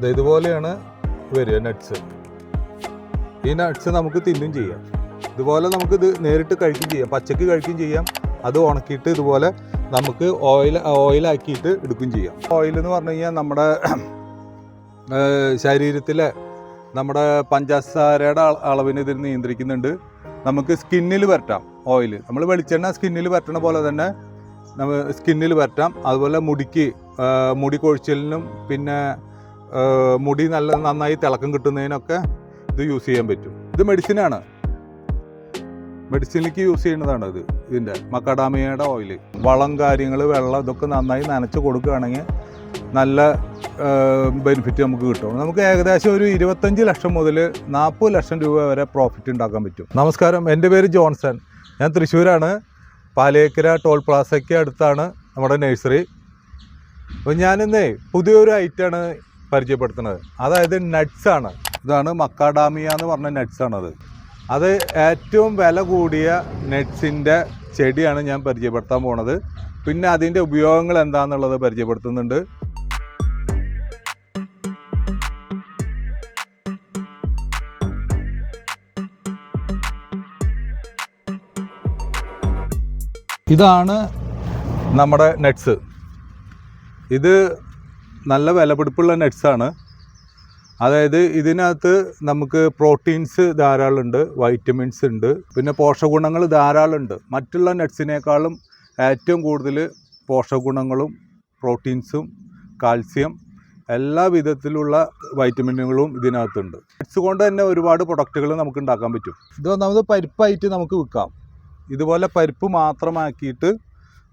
ഇതുപോലെയാണ് വരിക നട്ട്സ്. ഈ നട്ട്സ് നമുക്ക് തിന്നും ചെയ്യാം. ഇതുപോലെ നമുക്കിത് നേരിട്ട് കഴിക്കുകയും ചെയ്യാം, പച്ചക്ക് കഴിക്കുകയും ചെയ്യാം. അത് ഉണക്കിയിട്ട് ഇതുപോലെ നമുക്ക് ഓയിലാക്കിയിട്ട് എടുക്കുകയും ചെയ്യാം. ഓയിൽ എന്ന് പറഞ്ഞു കഴിഞ്ഞാൽ നമ്മുടെ ശരീരത്തിലെ നമ്മുടെ പഞ്ചസാരയുടെ അളവിന് ഇതിൽ നിയന്ത്രിക്കുന്നുണ്ട്. നമുക്ക് സ്കിന്നിൽ പരട്ടാം ഓയിൽ. നമ്മൾ വെളിച്ചെണ്ണ സ്കിന്നിൽ പരട്ടണ പോലെ തന്നെ സ്കിന്നിൽ പരട്ടാം. അതുപോലെ മുടി കൊഴിച്ചിലിനും പിന്നെ മുടി നന്നായി തിളക്കം കിട്ടുന്നതിനൊക്കെ ഇത് യൂസ് ചെയ്യാൻ പറ്റും. ഇത് മെഡിസിനാണ്, മെഡിസിനിലേക്ക് യൂസ് ചെയ്യുന്നതാണ് ഇത്. ഇതിൻ്റെ മക്കാഡാമിയയുടെ ഓയിൽ. വളം കാര്യങ്ങൾ വെള്ളം ഇതൊക്കെ നന്നായി നനച്ച് കൊടുക്കുകയാണെങ്കിൽ നല്ല ബെനിഫിറ്റ് നമുക്ക് കിട്ടും. നമുക്ക് ഏകദേശം ഒരു 25 ലക്ഷം മുതൽ 40 ലക്ഷം രൂപ വരെ പ്രോഫിറ്റ് ഉണ്ടാക്കാൻ പറ്റും. നമസ്കാരം, എൻ്റെ പേര് ജോൺസൺ. ഞാൻ തൃശ്ശൂരാണ്. പാലേക്കര ടോൾ പ്ലാസയ്ക്ക് അടുത്താണ് നമ്മുടെ നഴ്സറി. അപ്പോൾ ഞാനിന്നേ പുതിയൊരു ഐറ്റമാണ് പരിചയപ്പെടുത്തുന്നത്. അതായത് നട്ട്സാണ്. ഇതാണ് മക്കാഡാമിയ എന്ന് പറഞ്ഞ നട്ട്സാണത്. അത് ഏറ്റവും വില കൂടിയ നട്ട്സിൻ്റെ ചെടിയാണ് ഞാൻ പരിചയപ്പെടുത്താൻ പോണത്. പിന്നെ അതിൻ്റെ ഉപയോഗങ്ങൾ എന്താണെന്നുള്ളത് പരിചയപ്പെടുത്തുന്നുണ്ട്. ഇതാണ് നമ്മുടെ നട്ട്സ്. ഇത് നല്ല വിലപിടിപ്പുള്ള നട്ട്സാണ്. അതായത് ഇതിനകത്ത് നമുക്ക് പ്രോട്ടീൻസ് ധാരാളം ഉണ്ട്, വൈറ്റമിൻസ് ഉണ്ട്, പിന്നെ പോഷകഗുണങ്ങൾ ധാരാളം ഉണ്ട്. മറ്റുള്ള നട്ട്സിനേക്കാളും ഏറ്റവും കൂടുതൽ പോഷകഗുണങ്ങളും പ്രോട്ടീൻസും കാൽസ്യം എല്ലാ വിധത്തിലുള്ള വൈറ്റമിനുകളും ഇതിനകത്തുണ്ട്. നട്ട്സ് കൊണ്ട് തന്നെ ഒരുപാട് പ്രൊഡക്റ്റുകൾ നമുക്ക് ഉണ്ടാക്കാൻ പറ്റും. ഇത് ഒന്നാമത് പരിപ്പായിട്ട് നമുക്ക് വിൽക്കാം. ഇതുപോലെ പരിപ്പ് മാത്രമാക്കിയിട്ട്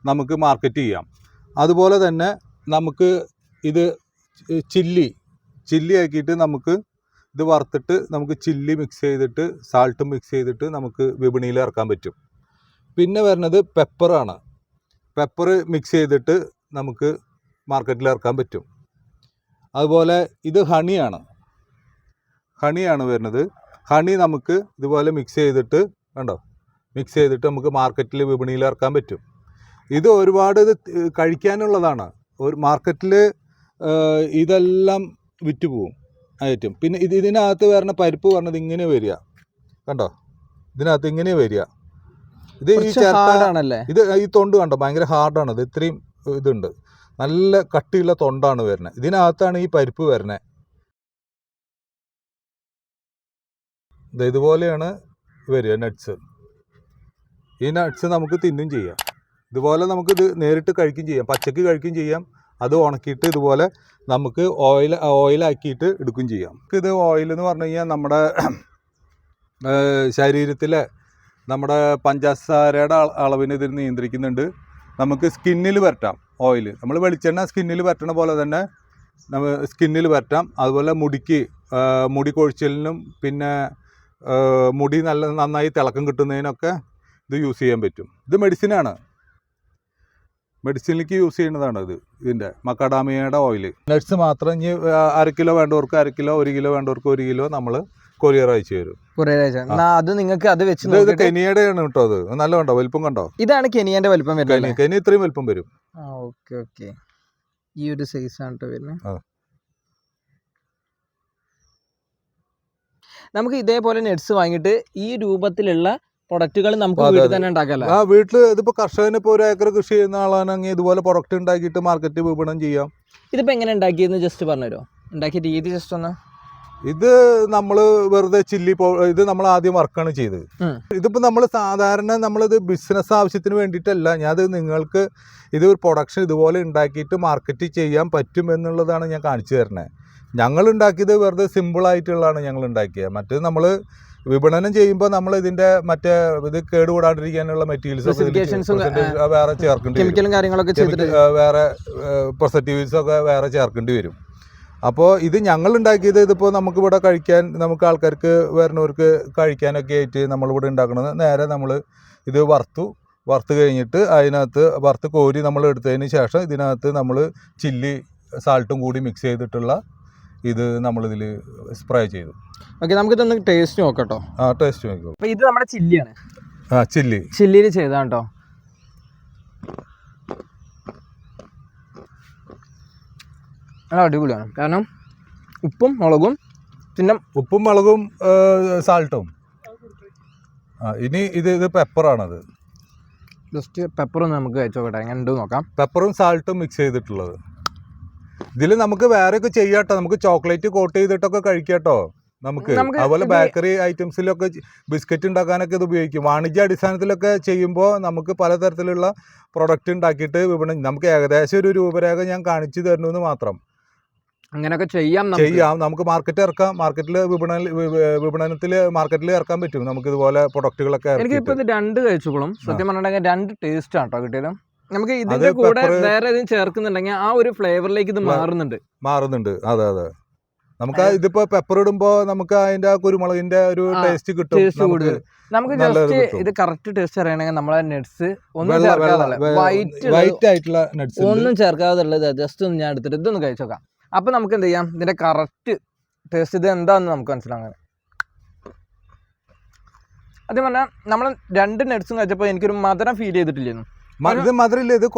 നമുക്ക് മാർക്കറ്റ് ചെയ്യാം. അതുപോലെ തന്നെ നമുക്ക് ഇത് ചില്ലി ആക്കിയിട്ട് നമുക്ക് ഇത് വറുത്തിട്ട് നമുക്ക് ചില്ലി മിക്സ് ചെയ്തിട്ട് സാൾട്ട് മിക്സ് ചെയ്തിട്ട് നമുക്ക് വിപണിയിൽ ഇറക്കാൻ പറ്റും. പിന്നെ വരുന്നത് പെപ്പറാണ്. പെപ്പർ മിക്സ് ചെയ്തിട്ട് നമുക്ക് മാർക്കറ്റിൽ ഇറക്കാൻ പറ്റും. അതുപോലെ ഇത് ഹണിയാണ് വരുന്നത്. ഹണി നമുക്ക് ഇതുപോലെ മിക്സ് ചെയ്തിട്ട് നമുക്ക് മാർക്കറ്റിൽ വിപണിയിൽ ഇറക്കാൻ പറ്റും. ഇത് ഒരുപാട് കഴിക്കാനുള്ളതാണ്. ഒരു മാർക്കറ്റിൽ ഇതെല്ലാം വിറ്റ് പോവും ഐറ്റം. പിന്നെ ഇതിനകത്ത് വരുന്ന പരിപ്പ് പറഞ്ഞത് ഇങ്ങനെ വരിക, കണ്ടോ? ഇതിനകത്ത് ഇങ്ങനെ വരിക. ഇത് ഈ തൊണ്ട് കണ്ടോ, ഭയങ്കര ഹാർഡാണ്. ഇത് ഇത്രയും ഇതുണ്ട്, നല്ല കട്ടിയുള്ള തൊണ്ടാണ് വരുന്നത്. ഇതിനകത്താണ് ഈ പരിപ്പ് വരുന്നത്. ഇതുപോലെയാണ് വരിക നട്ട്സ്. ഈ നട്ട്സ് നമുക്ക് തിന്നും ചെയ്യാം. ഇതുപോലെ നമുക്കിത് നേരിട്ട് കഴിക്കുകയും ചെയ്യാം, പച്ചക്ക് കഴിക്കുകയും ചെയ്യാം. അത് ഉണക്കിയിട്ട് ഇതുപോലെ നമുക്ക് ഓയിലാക്കിയിട്ട് എടുക്കുകയും ചെയ്യാം. ഇത് ഓയിൽ എന്ന് പറഞ്ഞു കഴിഞ്ഞാൽ നമ്മുടെ ശരീരത്തിലെ നമ്മുടെ പഞ്ചസാരയുടെ അളവിന് ഇതിൽ നിയന്ത്രിക്കുന്നുണ്ട്. നമുക്ക് സ്കിന്നിൽ പരട്ടാം ഓയിൽ. നമ്മൾ വെളിച്ചെണ്ണ സ്കിന്നിൽ പരട്ടണ പോലെ തന്നെ സ്കിന്നിൽ പരട്ടാം. അതുപോലെ മുടി കൊഴിച്ചിലിനും പിന്നെ മുടി നന്നായി തിളക്കം കിട്ടുന്നതിനൊക്കെ ഇത് യൂസ് ചെയ്യാൻ പറ്റും. ഇത് മെഡിസിനാണ്, മെഡിസിനിലേക്ക് യൂസ് ചെയ്യുന്നതാണ് ഇത്. ഇതിൻ്റെ മക്കാഡാമിയയുടെ ഓയിൽ. നട്ട്സ് മാത്രം ഇനി 1/2 കിലോ വേണ്ടവർക്ക് 1/2 കിലോ, 1 കിലോ വേണ്ടവർക്ക് 1 കിലോ നമ്മൾ കൊറിയർ അയച്ചു തരും. അത് നിങ്ങൾക്ക് അത് വെച്ച് ഇത് കെനിയയുടെ ആണ് കേട്ടോ. അത് നല്ല കണ്ടോ, വലിപ്പം കണ്ടോ? ഇതാണ് കെനിയന്റെ വലിപ്പം വരുന്നത്. കെനി ഇത്രയും വലിപ്പം വരും. ഓക്കെ, ഈ ഒരു സൈസ് ആണ് വരുന്നത്. നമുക്ക് ഇതേപോലെ നട്ട്സ് വാങ്ങിയിട്ട് ഈ രൂപത്തിലുള്ള പ്രൊഡക്റ്റുകൾ നമുക്ക് വീട്ടിൽ തന്നെ ഉണ്ടാക്കാമല്ലോ. വീട്ടിൽ ഇതിപ്പോൾ കർഷകന് ഇപ്പോൾ 1 ഏക്കർ കൃഷി ചെയ്യുന്ന ആളാണെങ്കിൽ ഇതുപോലെ പ്രൊഡക്റ്റ് ഉണ്ടാക്കിയിട്ട് മാർക്കറ്റ് വിപണനം ചെയ്യാം. ഇതിപ്പോൾ എങ്ങനെ ഉണ്ടാക്കിയെന്ന് ജസ്റ്റ് പറഞ്ഞുതരുമോ? ഉണ്ടാക്കിയ രീതി ജസ്റ്റ് ഒന്ന്. ഇത് നമ്മൾ വെറുതെ ഇത് നമ്മൾ ആദ്യം വർക്കാണ് ചെയ്തത്. ഇതിപ്പോൾ നമ്മൾ സാധാരണ നമ്മളിത് ബിസിനസ് ആവശ്യത്തിന് വേണ്ടിയിട്ടല്ല. ഞാനത് നിങ്ങൾക്ക് ഇത് ഒരു പ്രൊഡക്ഷൻ ഇതുപോലെ ഉണ്ടാക്കിയിട്ട് മാർക്കറ്റ് ചെയ്യാൻ പറ്റും എന്നുള്ളതാണ് ഞാൻ കാണിച്ചു തരണേ. ഞങ്ങൾ ഉണ്ടാക്കിയത് വെറുതെ സിമ്പിളായിട്ടുള്ളതാണ് ഞങ്ങൾ ഉണ്ടാക്കിയത്. മറ്റേത് നമ്മൾ വിപണനം ചെയ്യുമ്പോൾ നമ്മൾ ഇതിന്റെ ഇത് കേടുകൂടാണ്ടിരിക്കാനുള്ള മെറ്റീരിയൽസ് വേറെ ചേർക്കേണ്ടി വരും. വേറെ പ്രിസർവേറ്റീവ്സ് ഒക്കെ വേറെ ചേർക്കേണ്ടി വരും. അപ്പോൾ ഇത് ഞങ്ങൾ ഉണ്ടാക്കിയത് ഇതിപ്പോൾ നമുക്കിവിടെ കഴിക്കാൻ, നമുക്ക് ആൾക്കാർക്ക് വരുന്നവർക്ക് കഴിക്കാനൊക്കെ ആയിട്ട് നമ്മളിവിടെ ഉണ്ടാക്കുന്നത്. നേരെ നമ്മൾ ഇത് വറുത്ത് കഴിഞ്ഞിട്ട് അതിനകത്ത് വറുത്ത് കോരി നമ്മൾ എടുത്തതിന് ശേഷം ഇതിനകത്ത് നമ്മൾ ചില്ലി സാൾട്ടും കൂടി മിക്സ് ചെയ്തിട്ടുള്ള ഇത് നമ്മളിതിൽ സ്പ്രേ ചെയ്തു. ഓക്കെ, നമുക്കിതൊന്ന് ടേസ്റ്റ് നോക്കട്ടോ. ടേസ്റ്റ് നോക്കാം. അപ്പോൾ ഇത് നമ്മുടെ ചില്ലിയാണ്. ചില്ലിയിൽ ചെയ്താണ് കേട്ടോ. നല്ല അടിപൊളിയാണ്. കാരണം ഉപ്പും മുളകും പിന്നെ ഉപ്പും മുളകും സാൾട്ടും. ഇനി ഇത് പെപ്പറാണത്. ജസ്റ്റ് പെപ്പറൊന്ന് നമുക്ക് കഴിച്ചോട്ടെ, എങ്ങനെ ഉണ്ട് നോക്കാം. പെപ്പറും സാൾട്ടും മിക്സ് ചെയ്തിട്ടുള്ളത്. ഇതിൽ നമുക്ക് വേറെയൊക്കെ ചെയ്യാട്ടോ, നമുക്ക് ചോക്ലേറ്റ് കോട്ട് ചെയ്തിട്ടൊക്കെ കഴിക്കാട്ടോ. നമുക്ക് അതുപോലെ ബേക്കറി ഐറ്റംസിലൊക്കെ ബിസ്ക്കറ്റ് ഉണ്ടാക്കാനൊക്കെ ഇത് ഉപയോഗിക്കും. വാണിജ്യ അടിസ്ഥാനത്തിലൊക്കെ ചെയ്യുമ്പോൾ നമുക്ക് പലതരത്തിലുള്ള പ്രൊഡക്റ്റ് ഉണ്ടാക്കിയിട്ട് നമുക്ക് ഏകദേശം ഒരു രൂപരേഖ ഞാൻ കാണിച്ചു തരണമെന്ന് മാത്രം. അങ്ങനെയൊക്കെ ചെയ്യാം. നമുക്ക് മാർക്കറ്റ് ഇറക്കാം. മാർക്കറ്റിൽ ഇറക്കാൻ പറ്റും നമുക്ക് ഇതുപോലെ പ്രൊഡക്റ്റുകളൊക്കെ. എനിക്കിപ്പോ ഇത് 2 കഴിച്ചോളും സത്യം പറഞ്ഞിട്ടുണ്ടെങ്കിൽ 2 ടേസ്റ്റ് ആട്ടോ കിട്ടിയത്. നമുക്ക് ഇതിന്റെ കൂടെ വേറെ ഏതെങ്കിലും ചേർക്കുന്നുണ്ടെങ്കിൽ ആ ഒരു ഫ്ലേവറിലേക്ക് ഇത് മാറുന്നുണ്ട്. അതെ. നമുക്ക് ഇതിപ്പോ പെപ്പർ ഇടുമ്പോ നമുക്ക് അതിന്റെ കുരുമുളകിന്റെ ഒരു ടേസ്റ്റ് കിട്ടും. നമുക്ക് ജസ്റ്റ് ഇത് കറക്റ്റ് ടേസ്റ്റ് അറിയണമെങ്കിൽ നമ്മളെ നട്ട്സ് വൈറ്റ് ആയിട്ടുള്ള നട്ട്സ് ഒന്നും ചേർക്കാതുള്ളത് ജസ്റ്റ് ഒന്ന് ഞാൻ എടുത്തിട്ട് ഇതൊന്ന് കഴിച്ചോക്കാം. അപ്പൊ നമുക്ക് എന്ത് ചെയ്യാം, ഇതിന്റെ കറക്റ്റ് ടേസ്റ്റ് ഇത് എന്താന്ന് നമുക്ക് മനസ്സിലാകാൻ. അതേ പറഞ്ഞാൽ നമ്മൾ 2 നട്ട്സും കഴിച്ചപ്പോൾ എനിക്കൊരു മധുരം ഫീൽ ചെയ്തിട്ടില്ലായിരുന്നു. ഇത് മധുരമില്ല. ഇത്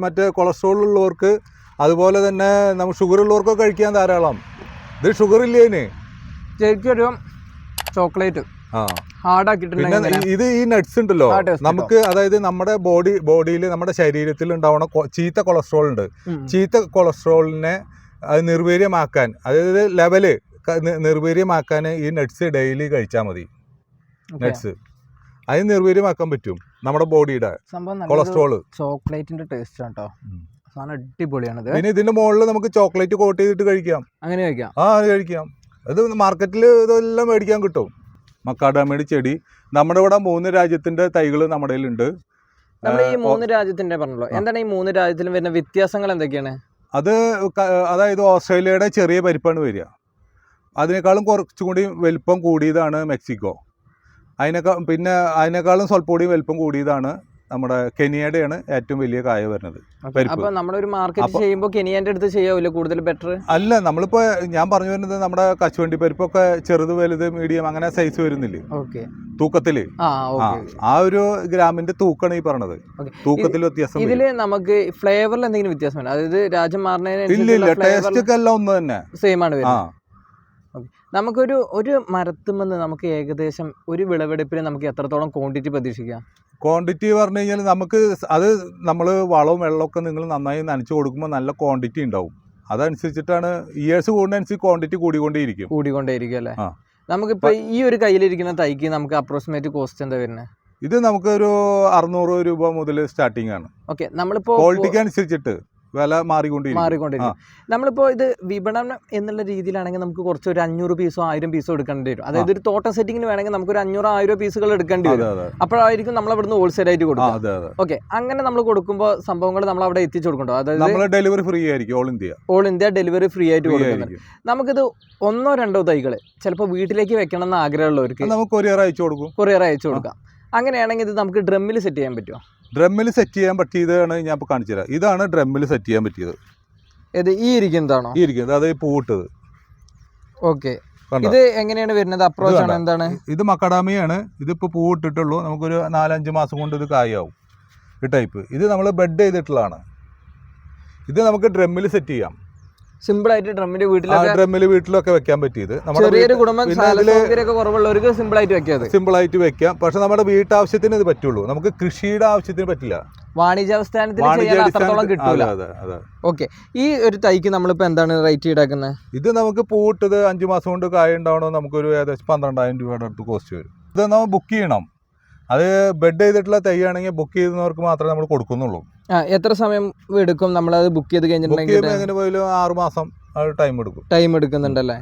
മറ്റേ കൊളസ്ട്രോൾ ഉള്ളവർക്ക് അതുപോലെ തന്നെ നമ്മൾ ഷുഗർ ഉള്ളവർക്കൊക്കെ കഴിക്കാൻ ധാരാളം. ഇത് ഷുഗർ ഇല്ലേന് ശരിക്കും ഒരു ചോക്ലേറ്റ് പിന്നെ ഇത് ഈ നട്ട്സ് ഉണ്ടല്ലോ നമുക്ക്, അതായത് നമ്മുടെ ബോഡിയിൽ നമ്മുടെ ശരീരത്തിൽ ഉണ്ടാവുന്ന ചീത്ത കൊളസ്ട്രോൾ ഉണ്ട്. ചീത്ത കൊളസ്ട്രോളിനെ അത് നിർവീര്യമാക്കാൻ, അതായത് ലെവല് നിർവീര്യമാക്കാൻ ഈ നട്ട്സ് ഡെയിലി കഴിച്ചാൽ മതി. നട്ട്സ് അത് നിർവീര്യമാക്കാൻ പറ്റും നമ്മുടെ ബോഡിയുടെ കൊളസ്ട്രോള്. ചോക്ലേറ്റിന്റെ ടേസ്റ്റ് കേട്ടോ, അടിപൊളിയാണത്. പിന്നെ ഇതിന്റെ മുകളിൽ നമുക്ക് ചോക്ലേറ്റ് കോട്ട് ചെയ്തിട്ട് കഴിക്കാം. അങ്ങനെ കഴിക്കാം. കഴിക്കാം. അത് മാർക്കറ്റിൽ ഇതെല്ലാം മേടിക്കാൻ കിട്ടും. മക്കാഡാമിയുടെ ചെടി നമ്മുടെ ഇവിടെ 3 രാജ്യത്തിന്റെ തൈകൾ നമ്മുടെ കയ്യിലുണ്ട്. നമ്മൾ ഈ 3 രാജ്യത്തിന്റെ പറഞ്ഞല്ലോ, എന്താണ് ഈ 3 രാജ്യത്തിലും വരുന്ന വ്യത്യാസങ്ങൾ എന്തൊക്കെയാണ്? അതായത് ഓസ്ട്രേലിയയുടെ ചെറിയ പരിപ്പാണ് വരിക. അതിനേക്കാളും കുറച്ചും കൂടി വലിപ്പം കൂടിയതാണ് മെക്സിക്കോ. അതിനേക്കാളും സ്വല്പം കൂടി വലിപ്പം കൂടിയതാണ് നമ്മുടെ കെനിയയുടെയാണ് ഏറ്റവും വലിയ കായ വരുന്നത്. അപ്പൊ നമ്മളൊരു മാർക്കറ്റ് ചെയ്യുമ്പോൾ കെനിയന്റെ അടുത്ത് ചെയ്യാവില്ല കൂടുതൽ ബെറ്റർ? അല്ല, നമ്മളിപ്പോ ഞാൻ പറഞ്ഞു വരുന്നത് നമ്മുടെ കശുവണ്ടി പരിപ്പൊക്കെ ചെറുത് വലുത് മീഡിയം അങ്ങനെ സൈസ് വരുന്നില്ലേ തൂക്കത്തില്. ആ ഒരു ഗ്രാമിന്റെ തൂക്കാണ് ഈ പറഞ്ഞത്. തൂക്കത്തിൽ വ്യത്യാസം. ഇതില് നമുക്ക് ഫ്ലേവറിൽ എന്തെങ്കിലും വ്യത്യാസം? അതായത് രാജ്യം മാറുന്നതിന് ഇല്ല, ടേസ്റ്റ് ഒക്കെ എല്ലാം ഒന്ന് തന്നെ സെയിം ആണ് വരുന്നത്. നമുക്കൊരു മരത്തുമെന്ന് നമുക്ക് ഏകദേശം ഒരു വിളവെടുപ്പിന് നമുക്ക് എത്രത്തോളം ക്വാണ്ടിറ്റി പ്രതീക്ഷിക്കാം? ക്വാണ്ടിറ്റി പറഞ്ഞു കഴിഞ്ഞാൽ നമുക്ക് അത് നമ്മൾ വളവും വെള്ളമൊക്കെ നിങ്ങൾ നന്നായി നനച്ചു കൊടുക്കുമ്പോൾ നല്ല ക്വാണ്ടിറ്റി ഉണ്ടാവും. അതനുസരിച്ചിട്ടാണ് ഇയേഴ്സ് കൂടുന്നതനുസരിച്ച് ക്വാണ്ടിറ്റി കൂടിക്കൊണ്ടേയിരിക്കും അല്ലേ? നമുക്കിപ്പോ ഈ ഒരു കയ്യിലിരിക്കുന്ന തൈക്ക് നമുക്ക് അപ്രോക്സിമേറ്റ് കോസ്റ്റ് എന്താ വരുന്നത്? ഇത് നമുക്കൊരു 600 രൂപ മുതൽ സ്റ്റാർട്ടിംഗ് ആണ്. ഓക്കെ, നമ്മളിപ്പോ ക്വാളിറ്റിക്ക് അനുസരിച്ചിട്ട് വില മാറിക്കൊണ്ടിരിക്കും. നമ്മളിപ്പോ ഇത് വിപണനം എന്നുള്ള രീതിയിലാണെങ്കിൽ നമുക്ക് കുറച്ച് ഒരു 500 പീസോ 1000 പീസോ എടുക്കേണ്ടി വരും. അതായത് ഒരു തോട്ട സെറ്റിങ്ങിന് വേണമെങ്കിൽ നമുക്ക് ഒരു 500-1000 പീസുകൾ എടുക്കേണ്ടി വരും. അപ്പോഴായിരിക്കും നമ്മൾ ഇവിടുന്ന് ഹോൾസെയിൽ ആയിട്ട് കൊടുക്കുക. ഓക്കെ, അങ്ങനെ നമ്മൾ കൊടുക്കുമ്പോൾ സംഭവങ്ങൾ നമ്മൾ അവിടെ എത്തിച്ചു കൊടുക്കണ്ടോ? അതായത് ഡെലിവറി ഫ്രീ ആയിരിക്കും. ഓൾ ഇന്ത്യ ഡെലിവറി ഫ്രീ ആയിട്ട് കൊടുക്കുന്നുണ്ട്. നമുക്കിത് 1-2 തൈകൾ ചിലപ്പോൾ വീട്ടിലേക്ക് വെക്കണം എന്ന് ആഗ്രഹമുള്ളവർക്ക് നമുക്ക് കൊറിയർ അയച്ചു കൊടുക്കാം. അങ്ങനെയാണെങ്കിൽ ഇത് നമുക്ക് ഡ്രമ്മിൽ സെറ്റ് ചെയ്യാൻ പറ്റുമോ? ഡ്രമ്മിൽ സെറ്റ് ചെയ്യാൻ പറ്റിയതാണ് ഞാൻ ഇപ്പോൾ കാണിച്ചു തരാം. ഇതാണ് ഡ്രമ്മിൽ സെറ്റ് ചെയ്യാൻ പറ്റിയത്. ഈ ഇരിക്കുന്നതാണോ? അത് പൂവിട്ടത്. ഓക്കെ, ഇത് എങ്ങനെയാണ് വരുന്നത്? അപ്രോച്ച് ആണ് എന്താണ്? ഇത് മക്കഡാമിയാണ്. ഇതിപ്പോൾ പൂവിട്ടിട്ടുള്ളൂ. നമുക്കൊരു 4-5 മാസം കൊണ്ട് ഇത് കായാവും. ഈ ടൈപ്പ് ഇത് നമ്മൾ ബെഡ് ചെയ്തിട്ടുള്ളതാണ്. ഇത് നമുക്ക് ഡ്രമ്മിൽ സെറ്റ് ചെയ്യാം. സിമ്പിൾ ആയിട്ട് ഡ്രമ്മിൽ വീട്ടിലൊക്കെ വെക്കാൻ പറ്റിയത്. സിമ്പിൾ ആയിട്ട് വെക്കാം. പക്ഷെ നമ്മുടെ വീട്ടാവശ്യത്തിന് ഇത് പറ്റുള്ളൂ. നമുക്ക് കൃഷിയുടെ ആവശ്യത്തിന് പറ്റില്ല. ഓക്കെ, ഈ ഒരു തൈക്ക് നമ്മളിപ്പോ എന്താണ് റേറ്റ് ഈടാക്കുന്നത്? ഇത് നമുക്ക് പൂവിട്ടത് 5 മാസം കൊണ്ട് കായ ഉണ്ടാവണോ നമുക്കൊരു ഏകദേശം 12,000 രൂപയുടെ അടുത്ത് കോസ്റ്റ് വരും. ഇത് നമ്മൾ ബുക്ക് ചെയ്യണം. അത് ബെഡ് ചെയ്തിട്ടുള്ള തൈ ആണെങ്കിൽ ബുക്ക് ചെയ്യുന്നവർക്ക് മാത്രമേ നമ്മൾ കൊടുക്കുന്നുള്ളൂ. എത്ര സമയം എടുക്കും നമ്മളത് ബുക്ക് ചെയ്ത് കഴിഞ്ഞിട്ടുണ്ടെങ്കിൽ? എങ്ങനെ പോയാലും 6 മാസം ടൈം എടുക്കുന്നുണ്ടല്ലേ?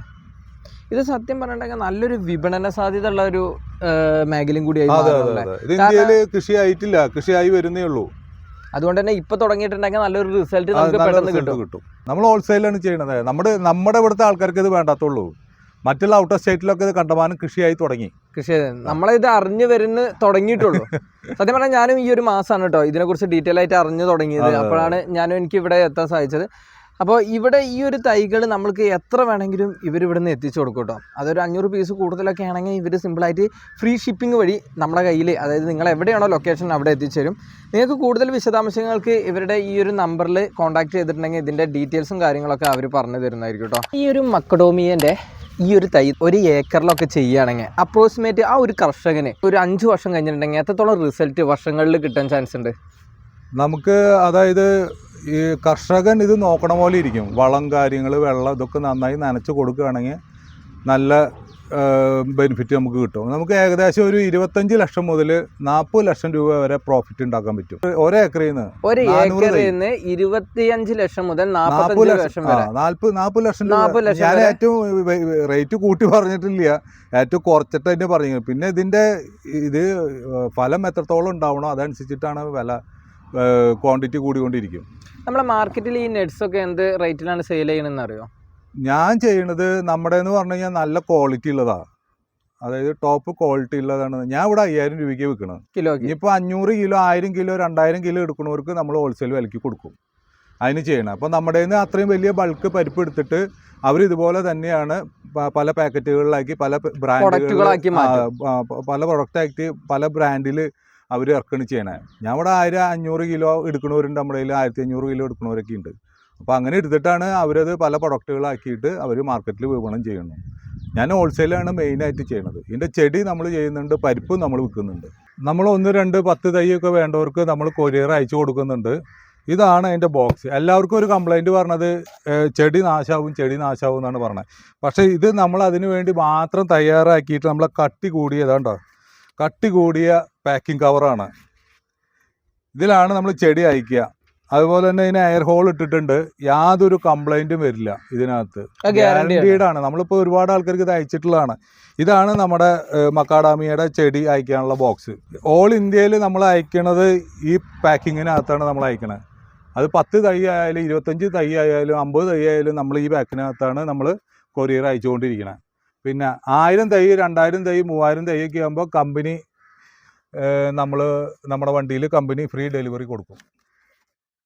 ഇത് സത്യം പറഞ്ഞിട്ടുണ്ടെങ്കിൽ നല്ലൊരു വിപണന സാധ്യത ഉള്ള ഒരു മേഖലയും കൂടിയായി. ഇത് ഇന്ത്യയിൽ കൃഷിയായിട്ടില്ല, കൃഷിയായി വരുന്നേ ഉള്ളൂ. അതുകൊണ്ട് തന്നെ ഇപ്പൊ തുടങ്ങിയിട്ടുണ്ടെങ്കിൽ നല്ലൊരു റിസൾട്ട് നമുക്ക് പെട്ടെന്ന് കിട്ടും. നമ്മൾ ഹോൾസെയിലാണ് ചെയ്യണത്. നമ്മുടെ ഇവിടുത്തെ ആൾക്കാർക്ക് ഇത് വേണ്ടാത്തുള്ളൂ. മറ്റുള്ള ഔട്ടർ സ്റ്റേറ്റിലൊക്കെ ഇത് കണ്ടമാനം കൃഷിയായി തുടങ്ങി. നമ്മളിത് അറിഞ്ഞു വരുന്ന തുടങ്ങിയിട്ടുള്ളൂ. സത്യം പറഞ്ഞാൽ ഞാനും ഈ ഒരു മാസമാണ് കേട്ടോ ഇതിനെക്കുറിച്ച് ഡീറ്റെയിൽ ആയിട്ട് അറിഞ്ഞു തുടങ്ങിയത്. അപ്പോഴാണ് എനിക്ക് ഇവിടെ എത്താൻ സാധിച്ചത്. അപ്പോൾ ഇവിടെ ഈ ഒരു തൈകൾ നമ്മൾക്ക് എത്ര വേണമെങ്കിലും ഇവർ ഇവിടെ നിന്ന് എത്തിച്ചു കൊടുക്കും കേട്ടോ. അതൊരു 500 പീസ് കൂടുതലൊക്കെ ആണെങ്കിൽ ഇവർ സിമ്പിളായിട്ട് ഫ്രീ ഷിപ്പിംഗ് വഴി നമ്മുടെ കയ്യിൽ, അതായത് നിങ്ങൾ എവിടെയാണോ ലൊക്കേഷൻ അവിടെ എത്തിച്ചേരും. നിങ്ങൾക്ക് കൂടുതൽ വിശദാംശങ്ങൾക്ക് ഇവരുടെ ഈ ഒരു നമ്പറിൽ കോൺടാക്ട് ചെയ്തിട്ടുണ്ടെങ്കിൽ ഇതിൻ്റെ ഡീറ്റെയിൽസും കാര്യങ്ങളൊക്കെ അവർ പറഞ്ഞു തരുന്നതായിരിക്കും കേട്ടോ. ഈ ഒരു മക്കഡോമിയൻ്റെ ഈ ഒരു തൈ 1 ഏക്കറിലൊക്കെ ചെയ്യുകയാണെങ്കിൽ അപ്രോക്സിമേറ്റ് ആ ഒരു കർഷകന് ഒരു 5 വർഷം കഴിഞ്ഞിട്ടുണ്ടെങ്കിൽ എത്രത്തോളം റിസൾട്ട് വർഷങ്ങളിൽ കിട്ടാൻ ചാൻസ് ഉണ്ട്? നമുക്ക് അതായത് ഈ കർഷകൻ ഇത് നോക്കണ പോലെ ഇരിക്കും. വളം കാര്യങ്ങൾ വെള്ളം ഇതൊക്കെ നന്നായി നനച്ച് കൊടുക്കുകയാണെങ്കിൽ നല്ല ബെനിഫിറ്റ് നമുക്ക് കിട്ടും. നമുക്ക് ഏകദേശം ഒരു 25 ലക്ഷം മുതൽ 40 ലക്ഷം രൂപ വരെ പ്രോഫിറ്റ് ഉണ്ടാക്കാൻ പറ്റും ഒരേക്കറിൽ നിന്ന്. 25 ലക്ഷം മുതൽ 40 ലക്ഷം വരെ 40 ലക്ഷം രൂപ. ഞാൻ ഏറ്റവും റേറ്റ് കൂട്ടി പറഞ്ഞിട്ടില്ല, ഏറ്റവും കുറച്ചിട്ട് തന്നെ പറഞ്ഞു. പിന്നെ ഇതിൻ്റെ ഇത് ഫലം എത്രത്തോളം ഉണ്ടാവണോ അതനുസരിച്ചിട്ടാണ് വില, ക്വാണ്ടിറ്റി കൂടിക്കൊണ്ടിരിക്കും. നമ്മുടെ മാർക്കറ്റിൽ ഈ നെറ്റ്സ് ഒക്കെ എന്ത് റേറ്റിലാണ് സെയിൽ ചെയ്യണമെന്ന് അറിയോ? ഞാൻ ചെയ്യണത് നമ്മുടെ എന്ന് പറഞ്ഞു കഴിഞ്ഞാൽ നല്ല ക്വാളിറ്റി ഉള്ളതാണ്, അതായത് ടോപ്പ് ക്വാളിറ്റി ഉള്ളതാണ്. ഞാൻ ഇവിടെ 5000 രൂപയ്ക്ക് വിൽക്കണം. കിലോ ഇനിയിപ്പോൾ 500 കിലോ 1000 കിലോ 2000 കിലോ എടുക്കുന്നവർക്ക് നമ്മൾ ഹോൾസെയിൽ വിലയ്ക്ക് കൊടുക്കും. അതിന് ചെയ്യണം. അപ്പോൾ നമ്മുടെ നിന്ന് അത്രയും വലിയ ബൾക്ക് പരിപ്പ് എടുത്തിട്ട് അവർ ഇതുപോലെ തന്നെയാണ് പല പാക്കറ്റുകളിലാക്കി പല പ്രൊഡക്റ്റുകളാക്കി പല പ്രൊഡക്റ്റാക്കി പല ബ്രാൻഡിൽ അവർ ഇറക്കണ ചെയ്യണേ. ഞാൻ ഇവിടെ 1500 കിലോ എടുക്കണവരുണ്ട്, നമ്മുടെ കയ്യിൽ 1500 കിലോ എടുക്കണവരൊക്കെ ഉണ്ട്. അപ്പോൾ അങ്ങനെ എടുത്തിട്ടാണ് അവരത് പല പ്രൊഡക്റ്റുകളാക്കിയിട്ട് അവർ മാർക്കറ്റിൽ വിപണനം ചെയ്യുന്നു. ഞാൻ ഹോൾസെയിലാണ് മെയിനായിട്ട് ചെയ്യണത്. ഇതിൻ്റെ ചെടി നമ്മൾ ചെയ്യുന്നുണ്ട്, പരിപ്പ് നമ്മൾ വിൽക്കുന്നുണ്ട്. നമ്മൾ 1, 2, 10 തൈയൊക്കെ വേണ്ടവർക്ക് നമ്മൾ കൊറിയർ അയച്ചു കൊടുക്കുന്നുണ്ട്. ഇതാണ് അതിൻ്റെ ബോക്സ്. എല്ലാവർക്കും ഒരു കംപ്ലൈൻറ്റ് പറഞ്ഞത് ചെടി നാശാവും എന്നാണ് പറഞ്ഞത്. പക്ഷേ ഇത് നമ്മൾ അതിന് വേണ്ടി മാത്രം തയ്യാറാക്കിയിട്ട് നമ്മളെ കട്ടി കൂടിയ പാക്കിംഗ് കവറാണ്. ഇതിലാണ് നമ്മൾ ചെടി അയക്കുക. അതുപോലെ തന്നെ ഇതിന് എയർ ഹോൾ ഇട്ടിട്ടുണ്ട്. യാതൊരു കംപ്ലൈൻറ്റും വരില്ല ഇതിനകത്ത്. ഗ്യാരണ്ടീഡ് ആണ്. നമ്മളിപ്പോൾ ഒരുപാട് ആൾക്കാർക്ക് ഇത് അയച്ചിട്ടുള്ളതാണ്. ഇതാണ് നമ്മുടെ മക്കാഡാമിയയുടെ ചെടി അയക്കാനുള്ള ബോക്സ്. ഓൾ ഇന്ത്യയിൽ നമ്മൾ അയക്കണത് ഈ പാക്കിങ്ങിനകത്താണ് നമ്മൾ അയക്കണത്. അത് 10 തൈ ആയാലും 25 തൈ ആയാലും 50 തൈ ആയാലും നമ്മൾ ഈ പാക്കിനകത്താണ് നമ്മൾ കൊറിയർ അയച്ചുകൊണ്ടിരിക്കുന്നത്. പിന്നെ 1000 തൈ 2000 തൈ 3000 തൈയൊക്കെ ആകുമ്പോൾ കമ്പനി നമ്മുടെ വണ്ടിയിൽ കമ്പനി ഫ്രീ ഡെലിവറി കൊടുക്കും.